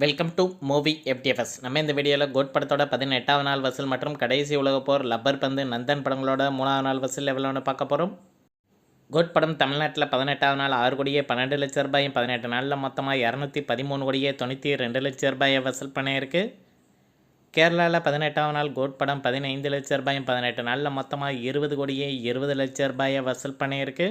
Welcome to movie FDFS. நம்ம இந்த வீடியோவில் கோட் படத்தோட 18வது நாள் வசூல் மற்றும் கடைசி உலகப்போர், லப்பர் பந்து, நந்தன் படங்களோட 3வது நாள் வசூல் எவ்வளோன்னு பார்க்க போகிறோம். கோட் படம் தமிழ்நாட்டில் 18வது நாள் 6 கோடியே 12 லட்ச ரூபாயும், 18 நாளில் மொத்தமாக 213 கோடியே 92 லட்ச ரூபாயை வசூல் பண்ணியிருக்கு. கேரளாவில் 18வது நாள் கோட் படம் 15 லட்ச ரூபாயும், 18 நாளில் மொத்தமாக 20 கோடியே 20 லட்ச ரூபாயை வசூல் பண்ணியிருக்கு.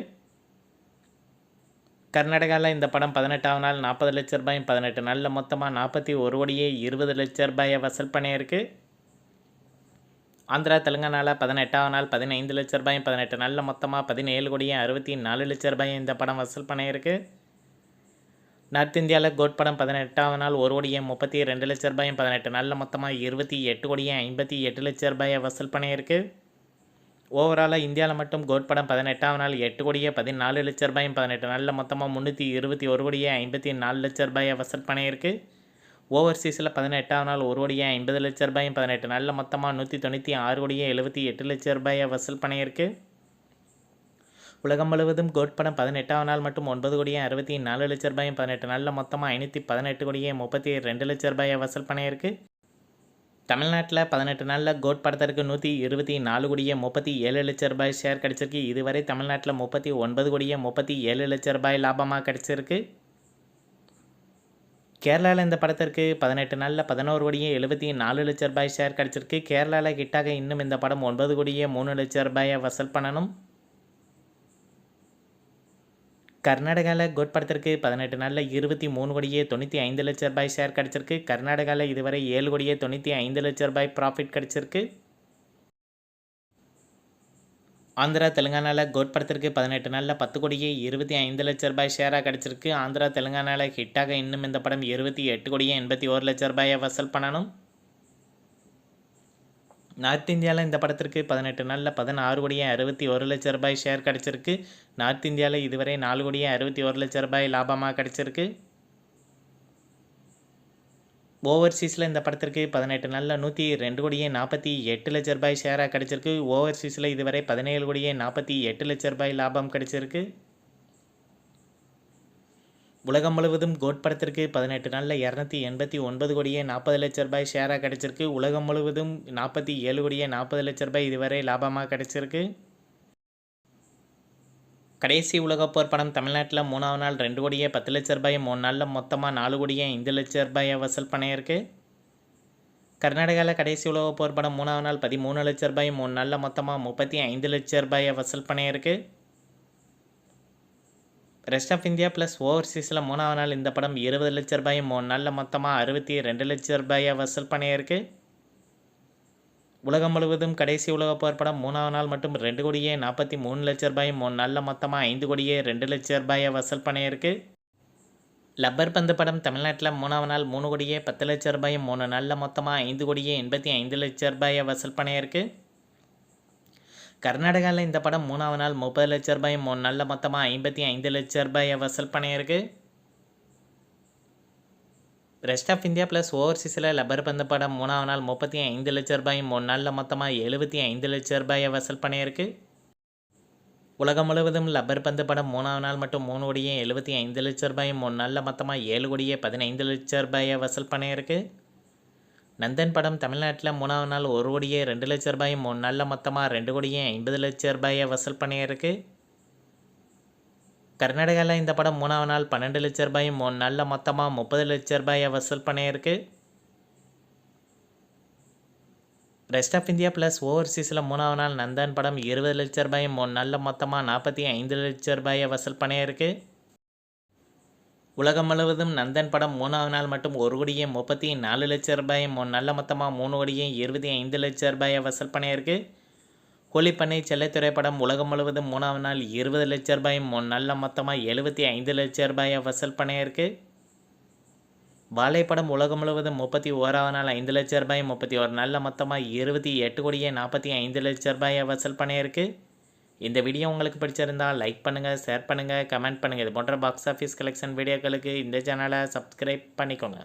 கர்நாடகாவில் இந்த படம் 18வது நாள் 40 லட்ச ரூபாயும், 18 நாளில் மொத்தமாக 41 கோடியே 20 லட்ச ரூபாயை வசூல் பண்ணியிருக்கு. ஆந்திரா தெலுங்கானாவில் 18வது நாள் 15 லட்ச ரூபாயும், 18 நாளில் மொத்தமாக 17 கோடியே 64 லட்ச ரூபாயும் இந்த படம் வசூல் பண்ணியிருக்கு. நார்த் இந்தியாவில் கோட் படம் 18வது நாள் 1 கோடியே 32 லட்ச ரூபாயும், 18 நாளில் மொத்தமாக 28 கோடியே 58 லட்ச ரூபாயை வசூல் பண்ணியிருக்கு. ஓவராலாக இந்தியாவில் மட்டும் கோட் படம் 18வது நாள் 8 கோடியே 14 லட்ச ரூபாயும், 18 நாளில் மொத்தமாக 321 கோடியே 54 லட்ச ரூபாயை வசூல் பண்ணியிருக்கு. ஓவர்சீஸில் 18வது நாள் 1 கோடியே 50 லட்ச ரூபாயும், 18 நாளில் மொத்தமாக 196 கோடியே 78 லட்ச ரூபாயை வசூல் பண்ணியிருக்கு. உலகம் முழுவதும் கோட் படம் 18வது நாள் மட்டும் 9 கோடியே 64 லட்ச ரூபாயும், 18 நாளில் மொத்தமாக 518 கோடியே 32 லட்ச ரூபாயை வசூல் பண்ணியிருக்கு. தமிழ்நாட்டில் 18 நாளில் கோட் படத்திற்கு 124 கோடியே 37 லட்ச ரூபாய் ஷேர் கிடச்சிருக்கு. இதுவரை தமிழ்நாட்டில் 39 கோடியே 37 லட்ச ரூபாய் லாபமாக கிடச்சிருக்கு. கேரளாவில் இந்த படத்திற்கு 18 நாளில் 11 கோடியே 74 லட்ச ரூபாய் ஷேர் கிடச்சிருக்கு. கேரளாவில் கிட்டாக இன்னும் இந்த படம் 9 கோடியே 3 லட்ச ரூபாயை வசூல் பண்ணணும். கர்நாடகாவில் கோட் படத்திற்கு 18 நாளில் 23 கோடியே 95 லட்ச ரூபாய் ஷேர் கிடச்சிருக்கு. கர்நாடகாவில் இதுவரை 7 கோடியே 95 லட்ச ரூபாய் ப்ராஃபிட் கிடச்சிருக்கு. ஆந்திரா தெலுங்கானாவில் கோட் படத்திற்கு 18 நாளில் 10 கோடியே 25 லட்ச ரூபாய் ஷேராக கிடச்சிருக்கு. ஆந்திரா தெலுங்கானாவில் ஹிட்டாக இன்னும் இந்த படம் 28 கோடியே 81 லட்ச ரூபாயை வசூல் பண்ணணும். நார்த் இந்தியாவில் இந்த படத்திற்கு 18 நாளில் 16 கோடியே 61 லட்ச ரூபாய் ஷேர் கிடச்சிருக்கு. நார்த் இந்தியாவில் இதுவரை 4 கோடியே 61 லட்ச ரூபாய் லாபமாக கிடச்சிருக்கு. ஓவர்சீஸில் இந்த படத்திற்கு 18 நாளில் 102 கோடியே 48 லட்ச ரூபாய் ஷேராக கிடச்சிருக்கு. ஓவர்சீஸில் இதுவரை 17 கோடியே 48 லட்ச ரூபாய் லாபம் கிடச்சிருக்கு. உலகம் முழுவதும் கோட் படத்திற்கு 18 நாளில் 289 கோடியே 40 லட்ச ரூபாய் ஷேராக கிடச்சிருக்கு. உலகம் முழுவதும் 47 கோடியே 40 லட்ச ரூபாய் இதுவரை லாபமாக கிடச்சிருக்கு. கடைசி உலகப்போர் படம் தமிழ்நாட்டில் 3வது நாள் 2 கோடியே 10 லட்ச ரூபாயும், 3 நாளில் மொத்தமாக 4 கோடியே 5 லட்ச ரூபாயை வசூல் பண்ணியிருக்கு. கர்நாடகாவில் கடைசி உலகப்போர் படம் 3வது நாள் 13 லட்ச ரூபாயும், 3 நாளில் மொத்தமாக 35 லட்ச ரூபாயை வசூல் பண்ணியிருக்கு. ரெஸ்ட் ஆஃப் இந்தியா ப்ளஸ் ஓவர்சீஸில் 3வது நாள் இந்த படம் 20 லட்ச ரூபாயும், 3 நாளில் மொத்தமாக 62 லட்ச ரூபாயை வசூல் பண்ணியிருக்கு. உலகம் முழுவதும் கடைசி உலகப்போர் படம் 3வது நாள் மட்டும் 2 கோடியே 43 லட்ச ரூபாயும், 3 நாளில் மொத்தமாக 5 கோடியே 2 லட்ச ரூபாயை வசூல் பண்ணியிருக்கு. லப்பர் பந்து படம் தமிழ்நாட்டில் 3வது நாள் 3 கோடியே 10 லட்ச ரூபாயும், 3 நாளில் மொத்தமாக 5 கோடியே 85 லட்ச ரூபாயை வசூல் பண்ணியிருக்கு. கர்நாடகாவில் இந்த படம் 3வது நாள் 30 லட்ச ரூபாயும், 3 நாளில் மொத்தமாக 55 லட்ச ரூபாயை வசூல் பண்ணியிருக்கு. ரெஸ்ட் ஆஃப் இந்தியா ப்ளஸ் ஓவர்சீஸில் லப்பர் பந்து படம் 3வது நாள் 35 லட்ச ரூபாயும், 3 நாளில் மொத்தமாக 75 லட்ச ரூபாயை வசூல் பண்ணியிருக்கு. உலகம் முழுவதும் லப்பர் பந்து படம் 3வது நாள் மட்டும் 3 கோடியே 75 லட்ச ரூபாயும், 3 நாளில் மொத்தமாக 7 கோடியே 15 லட்ச ரூபாயை வசூல் பண்ணியிருக்கு. நந்தன் படம் தமிழ்நாட்டில் 3வது நாள் 1 கோடியே 2 லட்ச ரூபாயும், 3 நாளில் மொத்தமாக 2 கோடியே 50 லட்ச ரூபாயை வசூல் பண்ணியிருக்கு. கர்நாடகாவில் இந்த படம் 3வது நாள் 12 லட்ச ரூபாயும், 3 நாளில் மொத்தமாக 30 லட்ச ரூபாயை வசூல் பண்ணியிருக்கு. ரெஸ்ட் ஆஃப் இந்தியா ப்ளஸ் ஓவர்சீஸில் 3வது நாள் நந்தன் படம் 20 லட்ச ரூபாயும், 3 நாளில் மொத்தமாக 45 லட்ச ரூபாயை வசூல் பண்ணியிருக்கு. உலகம் முழுவதும் நந்தன் படம் 3வது நாள் மட்டும் 1 கோடியே 34 லட்ச ரூபாயும், 3 நாளில் மொத்தமாக 3 கோடியே 25 லட்ச ரூபாயை வசூல் பண்ணியிருக்கு. கோழிப்பண்ணை செல்லத்துறை படம் உலகம் முழுவதும் 3வது நாள் 20 லட்ச ரூபாயும், 3 நாளில் மொத்தமாக 75 லட்ச ரூபாயை வசூல் பண்ணியிருக்கு. வாழை படம் உலகம் முழுவதும் 31வது நாள் 5 லட்ச ரூபாயும், 31 நாளில் மொத்தமாக 28 கோடியே 45 லட்ச ரூபாயை வசூல் பண்ணியிருக்கு. இந்த வீடியோ உங்களுக்கு பிடிச்சிருந்தால் லைக் பண்ணுங்கள், ஷேர் பண்ணுங்கள், கமெண்ட் பண்ணுங்கள். இது போன்ற பாக்ஸ் ஆஃபீஸ் கலெக்ஷன் வீடியோக்களுக்கு இந்த சேனலை சப்ஸ்கிரைப் பண்ணிக்கோங்க.